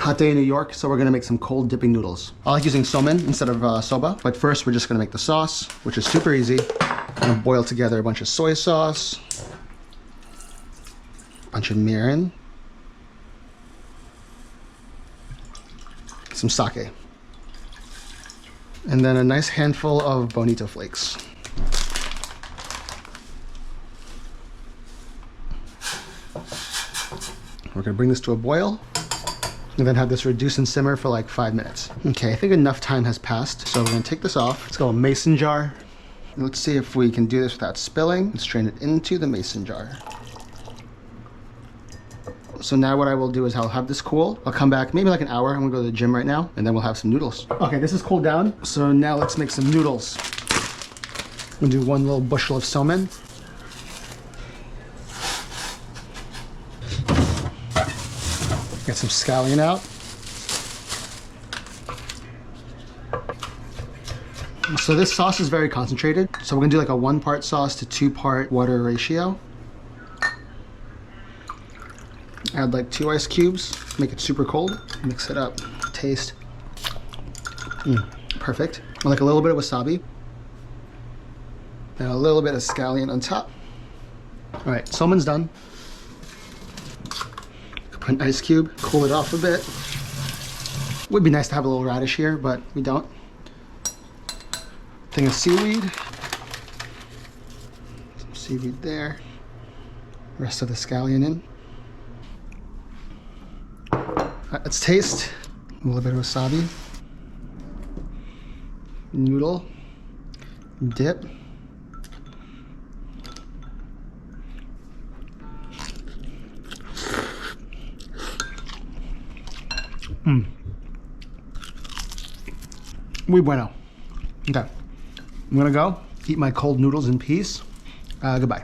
Hot day in New York, so we're gonna make some cold dipping noodles. I like using Somen instead of soba, but first we're just gonna make the sauce, which is super easy. I'm gonna boil together a bunch of soy sauce, a bunch of mirin, some sake, and then a nice handful of bonito flakes. We're gonna bring this to a boil and then have this reduce and simmer for like 5 minutes. Okay, I think enough time has passed, so we're gonna take this off. Let's go a mason jar. Let's see if we can do this without spilling and strain it into the mason jar. So now what I will do is I'll have this cool. I'll come back maybe like an hour. I'm gonna go to the gym right now and then we'll have some noodles. Okay, this is cooled down. So now let's make some noodles. I'm gonna do 1 little bushel of somen. Get some scallion out. So this sauce is very concentrated. So we're gonna do like a 1-part sauce to 2-part water ratio. Add like 2 ice cubes, make it super cold. Mix it up, taste. Perfect. Like a little bit of wasabi. And a little bit of scallion on top. All right, somen's done. Put an ice cube, cool it off a bit. Would be nice to have a little radish here, but we don't. Thing of seaweed. Some seaweed there. Rest of the scallion in. Right, let's taste. A little bit of wasabi. Noodle. Dip. Muy bueno. Okay, I'm gonna go eat my cold noodles in peace. Goodbye.